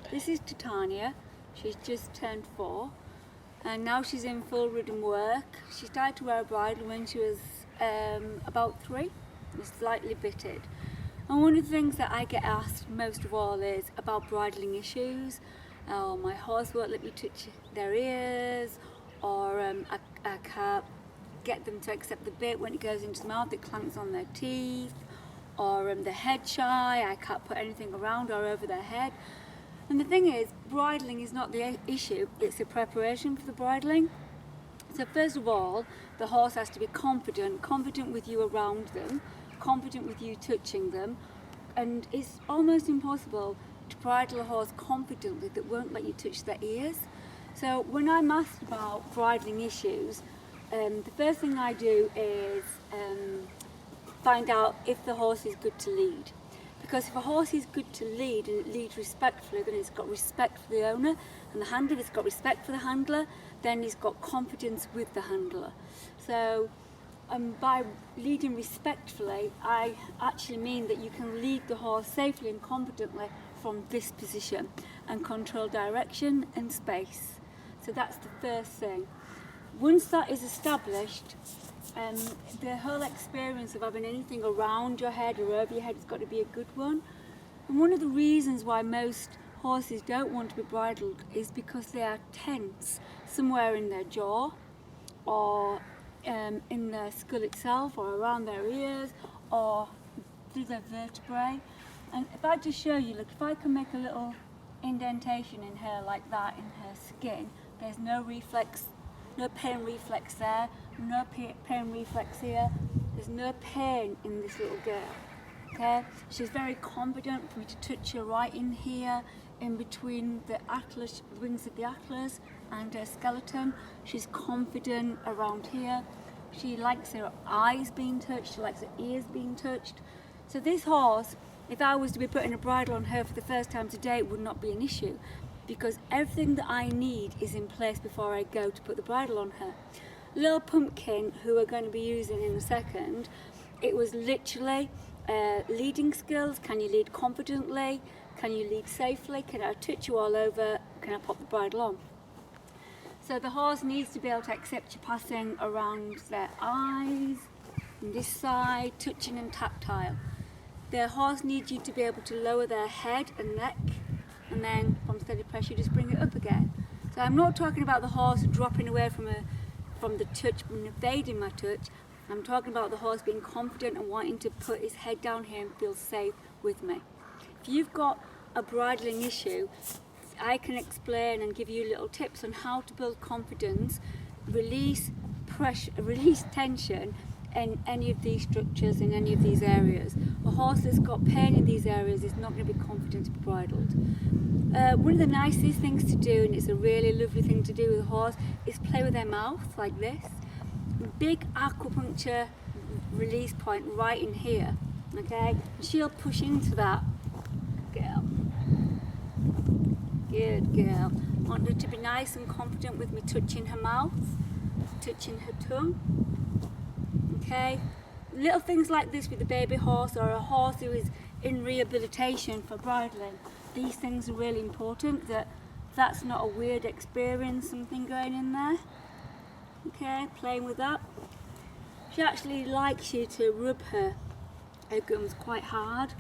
This is Titania. She's just turned 4 and now she's in full rhythm work. She started to wear a bridle when she was about 3, slightly bitted. And one of the things that I get asked most of all is about bridling issues. My horse won't let me touch their ears, or I can't get them to accept the bit when it goes into the mouth, it clanks on their teeth, or they're head shy, I can't put anything around or over their head. And the thing is, bridling is not the issue, it's the preparation for the bridling. So first of all, the horse has to be confident with you around them, confident with you touching them, and it's almost impossible to bridle a horse confidently that won't let you touch their ears. So when I'm asked about bridling issues, the first thing I do is find out if the horse is good to lead. Because if a horse is good to lead and it leads respectfully, then it's got respect for the owner and the handler. If it's got respect for the handler, then he's got confidence with the handler. So by leading respectfully, I actually mean that you can lead the horse safely and confidently from this position and control direction and space. So that's the first thing. Once that is established, the whole experience of having anything around your head or over your head has got to be a good one. And one of the reasons why most horses don't want to be bridled is because they are tense somewhere in their jaw, or in their skull itself, or around their ears, or through their vertebrae. And if I just show you, look, if I can make a little indentation in her like that in her skin, there's no reflex, no pain reflex there, no pain reflex here, there's no pain in this little girl, okay? She's very confident for me to touch her right in here, in between the atlas, the wings of the atlas and her skeleton. She's confident around here. She likes her eyes being touched, she likes her ears being touched. So this horse, if I was to be putting a bridle on her for the first time today, it would not be an issue, because everything that I need is in place before I go to put the bridle on her. Little Pumpkin, who we're going to be using in a second, it was literally leading skills. Can you lead confidently? Can you lead safely? Can I touch you all over? Can I pop the bridle on? So the horse needs to be able to accept you passing around their eyes, on this side, touching and tactile. The horse needs you to be able to lower their head and neck, and then from steady pressure just bring it up again. So I'm not talking about the horse dropping away from the touch and evading my touch. I'm talking about the horse being confident and wanting to put his head down here and feel safe with me. If you've got a bridling issue, I can explain and give you little tips on how to build confidence, release pressure, release tension in any of these structures, in any of these areas. A horse that's got pain in these areas is not going to be confident to be bridled. One of the nicest things to do, and it's a really lovely thing to do with a horse, is play with their mouth like this. Big acupuncture release point right in here, okay? And she'll push into that. Girl. Good girl. I want her to be nice and confident with me touching her mouth, touching her tongue. Okay? Little things like this with a baby horse or a horse who is in rehabilitation for bridling. These things are really important, that's not a weird experience, something going in there. Okay, playing with that. She actually likes you to rub her gums quite hard.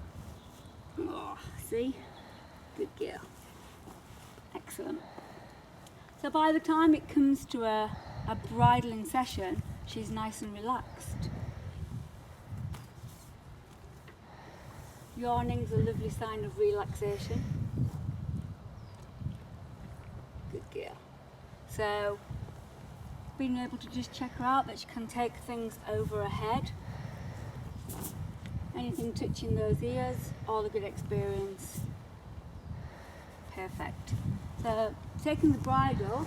Oh, see? Good girl. Excellent. So by the time it comes to a bridling session, she's nice and relaxed. Yawning's a lovely sign of relaxation. Good girl. So being able to just check her out, that she can take things over her head, anything touching those ears, all a good experience. Perfect. So taking the bridle,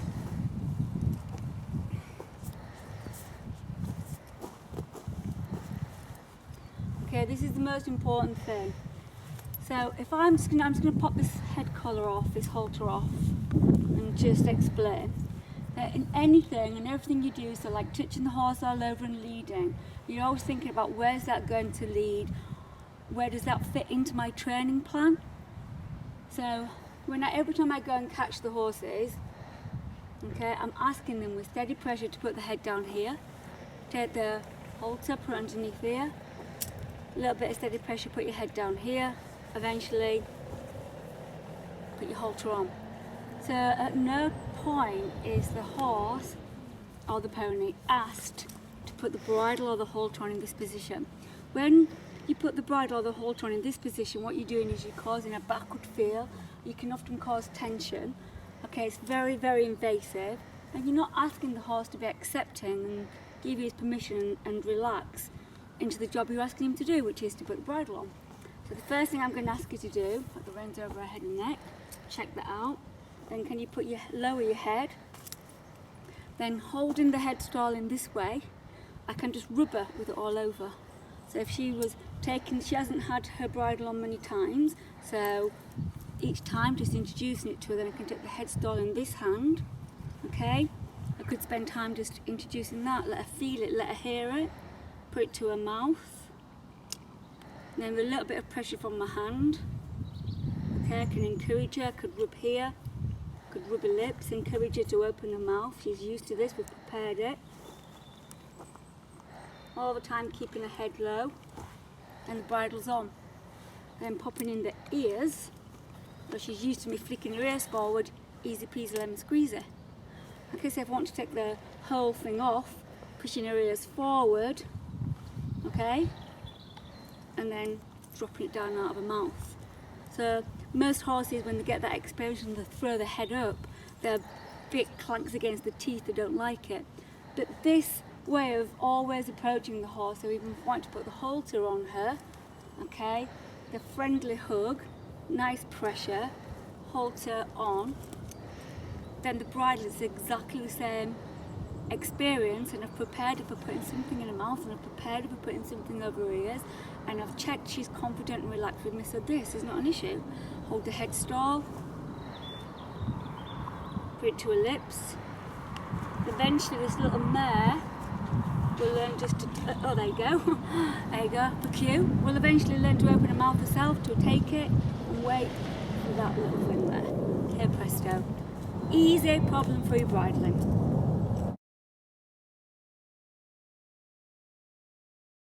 okay, this is the most important thing. So if I'm just gonna pop this head collar off, this halter off, and just explain that in anything and everything you do, so like touching the horse all over and leading, you're always thinking about where's that going to lead, where does that fit into my training plan. So Every time I go and catch the horses, okay, I'm asking them with steady pressure to put the head down here. Take the halter, put it underneath here. A little bit of steady pressure, put your head down here. Eventually, put your halter on. So at no point is the horse or the pony asked to put the bridle or the halter on in this position. When you put the bridle or the halter on in this position, what you're doing is you're causing a backward feel. You can often cause tension. Okay, it's very, very invasive, and you're not asking the horse to be accepting and give you his permission and relax into the job you're asking him to do, which is to put the bridle on. So the first thing I'm going to ask you to do, put the reins over her head and neck, check that out. Then can you lower your head, then holding the headstall in this way, I can just rub her with it all over. So if she hasn't had her bridle on many times, so each time just introducing it to her, then I can take the headstall in this hand, okay? I could spend time just introducing that, let her feel it, let her hear it, put it to her mouth, and then with a little bit of pressure from my hand, okay, I can encourage her, I could rub here, could rub her lips, encourage her to open her mouth. She's used to this, we've prepared it. All the time keeping her head low, and the bridle's on. Then popping in the ears, so she's used to me flicking her ears forward, easy peasy lemon squeezy. Okay, so if I want to take the whole thing off, pushing her ears forward, okay, and then dropping it down out of her mouth. So most horses, when they get that experience and they throw their head up, their bit clanks against the teeth, they don't like it. But this way of always approaching the horse, so even if you want to put the halter on her, okay, the friendly hug, nice pressure, halter on, then the bridle is exactly the same experience, and I've prepared her for putting something in her mouth, and I've prepared her for putting something over her ears, and I've checked she's confident and relaxed with me, so this is not an issue. Hold the headstall, put it to her lips. Eventually this little mare will learn just to, oh there you go, there you go, the cue. Will eventually learn to open her mouth herself, to take it and wait for that little thing there. Here presto. Easy, problem-free bridling.